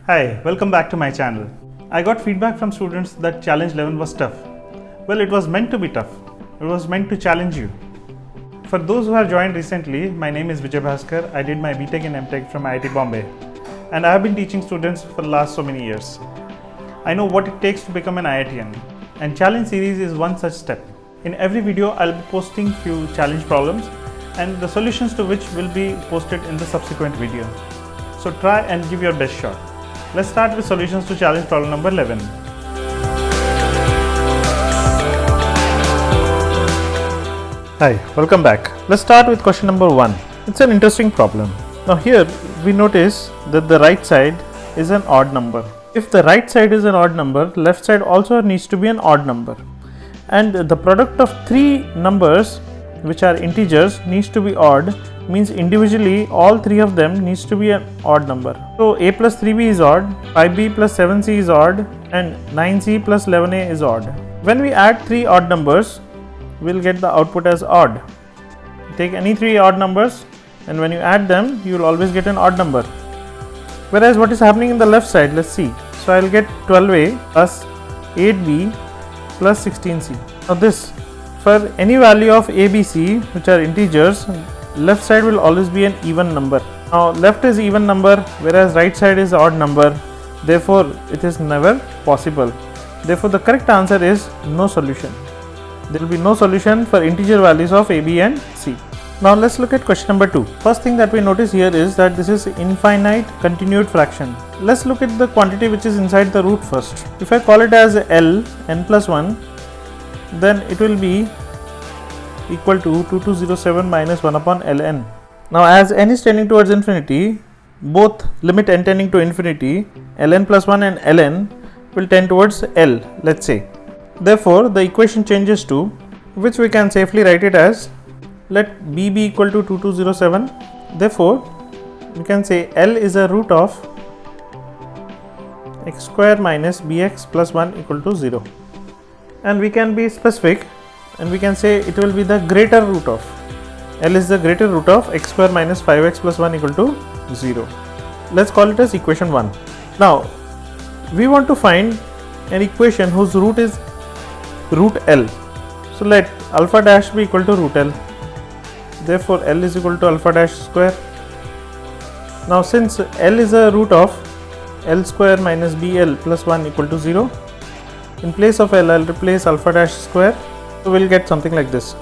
Hi, welcome back to my channel. I got feedback from students that Challenge 11 was tough. Well, it was meant to be tough. It was meant to challenge you. For those who have joined recently, my name is Vijay Bhaskar. I did my BTech and MTech from IIT Bombay. And I have been teaching students for the last so many years. I know what it takes to become an IITian. And Challenge series is one such step. In every video, I'll be posting few challenge problems and the solutions to which will be posted in the subsequent video. So try and give your best shot. Let's start with solutions to challenge problem number 11. Hi, welcome back. Let's start with question number 1. It's an interesting problem. Now here we notice that the right side is an odd number. If the right side is an odd number, left side also needs to be an odd number. And the product of three numbers which are integers needs to be odd, means individually all three of them needs to be an odd number. So a plus 3b is odd, 5b plus 7c is odd, and 9c plus 11a is odd. When we add three odd numbers, we'll get the output as odd. Take any three odd numbers and when you add them, you will always get an odd number. Whereas what is happening in the left side, let's see. So I'll get 12a plus 8b plus 16c. Now this, for any value of a, b, c which are integers, left side will always be an even number. Now left is even number whereas right side is odd number, therefore it is never possible. Therefore the correct answer is no solution. There will be no solution for integer values of a, b and c. Now let's look at question number 2. First thing that we notice here is that this is infinite continued fraction. Let's look at the quantity which is inside the root first. If I call it as L n plus 1, then it will be equal to 2207 minus 1 upon ln. Now as n is tending towards infinity, both limit n tending to infinity, ln plus 1 and ln will tend towards L, let's say. Therefore the equation changes to, which we can safely write it as, let b be equal to 2207. Therefore we can say L is a root of x square minus bx plus 1 equal to 0. And we can be specific and we can say it will be the greater root of, L is the greater root of x square minus 5x plus 1 equal to 0. Let's call it as equation 1. Now we want to find an equation whose root is root L. So let alpha dash be equal to root L. Therefore L is equal to alpha dash square. Now since L is a root of L square minus BL plus 1 equal to 0, in place of L, I'll replace alpha dash square, so we'll get something like this.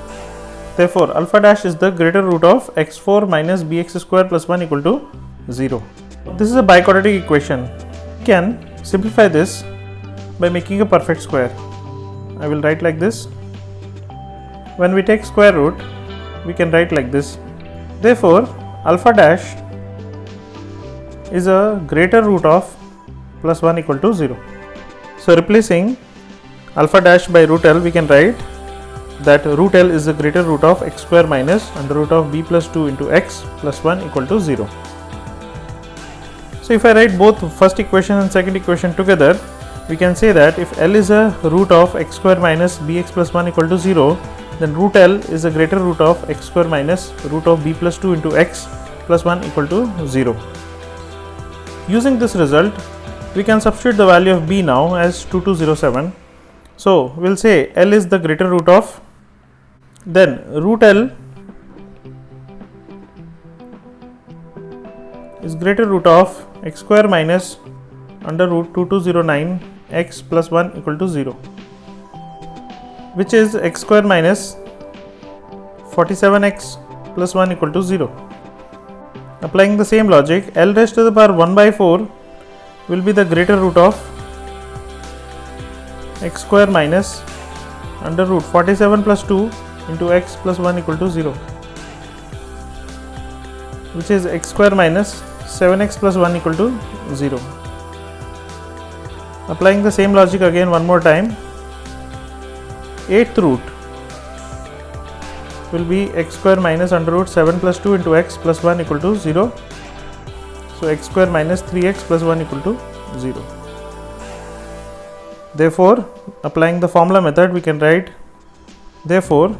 Therefore, alpha dash is the greater root of x4 minus bx square plus 1 equal to 0. This is a biquadratic equation. We can simplify this by making a perfect square. I will write like this. When we take square root, we can write like this. Therefore, alpha dash is a greater root of plus 1 equal to 0. So replacing alpha dash by root L, we can write that root L is the greater root of x square minus under root of b plus 2 into x plus 1 equal to 0. So if I write both first equation and second equation together, we can say that if L is a root of x square minus bx plus 1 equal to 0, then root L is the greater root of x square minus root of b plus 2 into x plus 1 equal to 0. Using this result, we can substitute the value of b now as 2207. So we'll say L is the greater root of, then root L is greater root of x square minus under root 2209 x plus 1 equal to 0, which is x square minus 47x plus 1 equal to 0. Applying the same logic, L raised to the power 1 by 4 will be the greater root of x square minus under root 47 plus 2 into x plus 1 equal to 0, which is x square minus 7x plus 1 equal to 0. Applying the same logic again one more time, 8th root will be x square minus under root 7 plus 2 into x plus 1 equal to 0. So x square minus 3x plus 1 equal to 0. Therefore, applying the formula method, we can write, therefore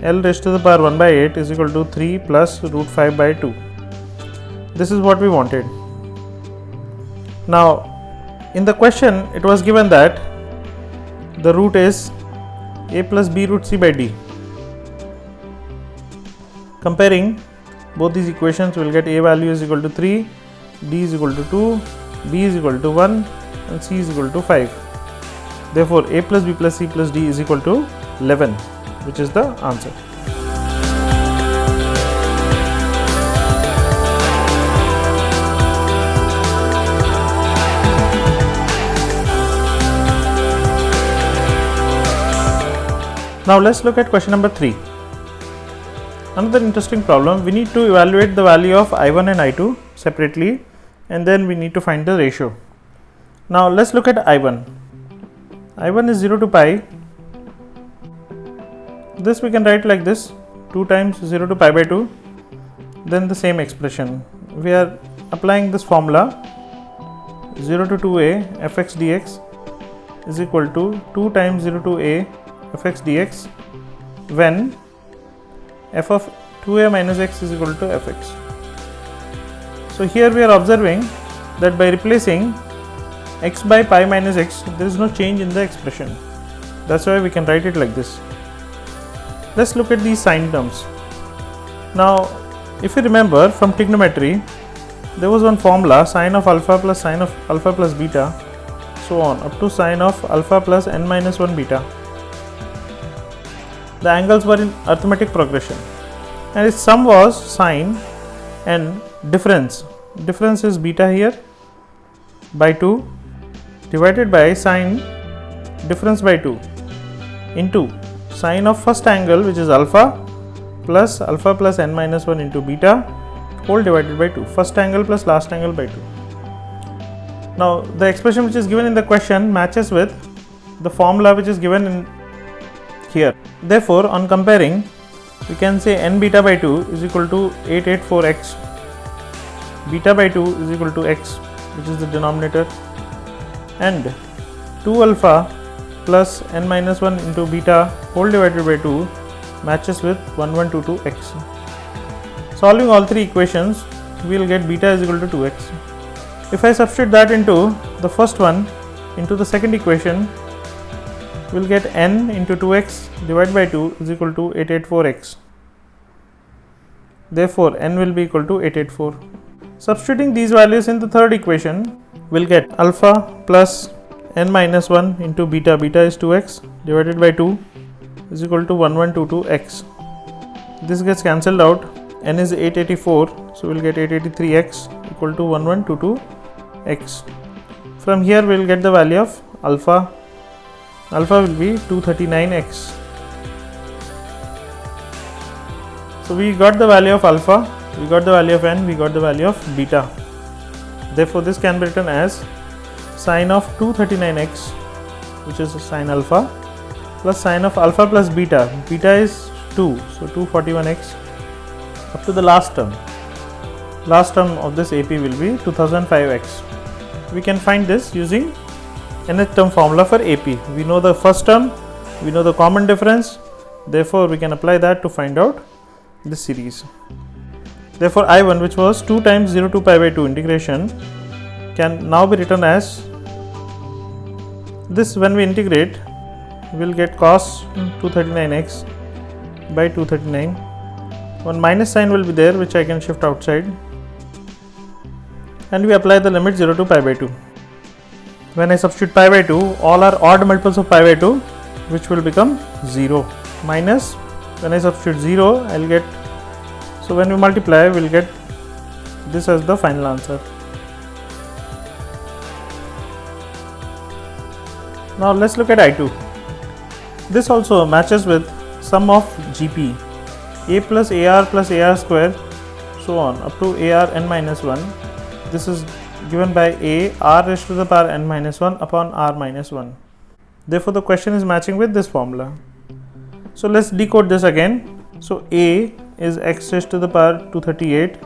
L raised to the power 1 by 8 is equal to 3 plus root 5 by 2. This is what we wanted. Now in the question it was given that the root is a plus b root c by d. Comparing both these equations, we will get a value is equal to 3, d is equal to 2, b is equal to 1 and c is equal to 5. Therefore a plus b plus c plus d is equal to 11, which is the answer. Now let's look at question number 3. Another interesting problem. We need to evaluate the value of I1 and I2 separately, and then we need to find the ratio. Now let's look at I1. I1 is 0 to pi. This we can write like this: 2 times 0 to pi by 2. Then the same expression. We are applying this formula: 0 to 2a fx dx is equal to 2 times 0 to a fx dx when f of 2a minus x is equal to fx. So here we are observing that by replacing x by pi minus x, there is no change in the expression. That's why we can write it like this. Let's look at these sign terms. Now if you remember from trigonometry, there was one formula: sine of alpha plus sine of alpha plus beta, so on up to sine of alpha plus n minus 1 beta. The angles were in arithmetic progression, and its sum was sine, and difference is beta here by 2 divided by sine difference by 2 into sine of first angle, which is alpha plus n minus 1 into beta whole divided by 2, first angle plus last angle by 2. Now the expression which is given in the question matches with the formula which is given in here. Therefore on comparing, we can say n beta by 2 is equal to 884x, beta by 2 is equal to x, which is the denominator, and 2 alpha plus n minus 1 into beta whole divided by 2 matches with 1122x. Solving all three equations, we will get beta is equal to 2x. If I substitute that into the first one into the second equation, we will get n into 2x divided by 2 is equal to 884x. Therefore n will be equal to 884. Substituting these values in the third equation, we will get alpha plus n minus 1 into beta, beta is 2x divided by 2 is equal to 1122x. This gets cancelled out, n is 884, so we will get 883x equal to 1122x. From here we will get the value of alpha will be 239x. So we got the value of alpha, we got the value of n, we got the value of beta. Therefore this can be written as sine of 239x, which is sine alpha, plus sine of alpha plus beta, beta is 2, so 241x, up to the last term. Last term of this AP will be 2005x. We can find this using nth term formula for AP. We know the first term, we know the common difference, therefore we can apply that to find out this series. Therefore I1, which was 2 times 0 to pi by 2 integration, can now be written as this. When we integrate, we will get cos 239x by 239. One minus sign will be there, which I can shift outside, and we apply the limit 0 to pi by 2. When I substitute pi by 2, all are odd multiples of pi by 2, which will become 0, minus when I substitute 0, I will get, so when we multiply, we will get this as the final answer. Now let's look at I2. This also matches with sum of GP, a plus AR square, so on up to AR n minus 1. This is given by a r raised to the power n minus 1 upon r minus 1. Therefore the question is matching with this formula. So let's decode this again. So a is x raised to the power 238.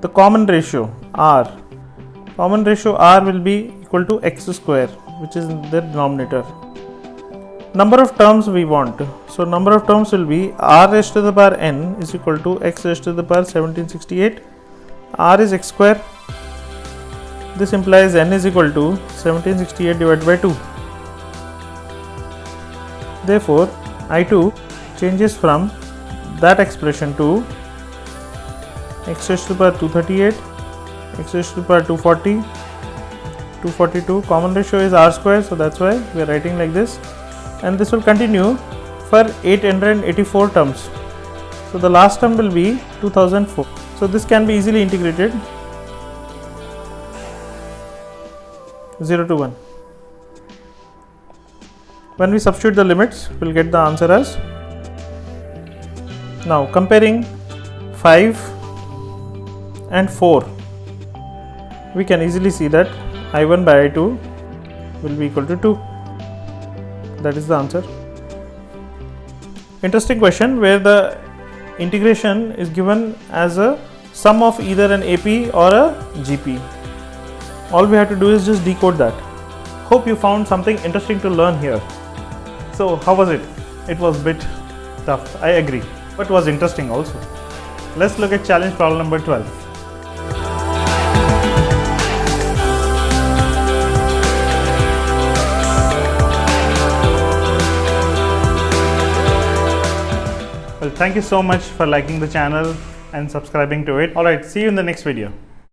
The common ratio r will be equal to x square, which is in the denominator. Number of terms we want, so number of terms will be r raised to the power n is equal to x raised to the power 1768. R is x square, This implies n is equal to 1768 divided by 2. Therefore, I2 changes from that expression to x raised to the power 238, x raised to the power 240, 242. Common ratio is r square, so that's why we are writing like this. And this will continue for 884 terms. So the last term will be 2004. So this can be easily integrated 0 to 1. When we substitute the limits, we'll get the answer as. Now comparing 5 and 4, we can easily see that I1 by I2 will be equal to 2. That is the answer. Interesting question where the integration is given as a sum of either an AP or a GP. All we have to do is just decode that. Hope you found something interesting to learn here. So how was it? It was a bit tough, I agree, but was interesting also. Let's look at challenge problem number 12. Well, thank you so much for liking the channel and subscribing to it. Alright, see you in the next video.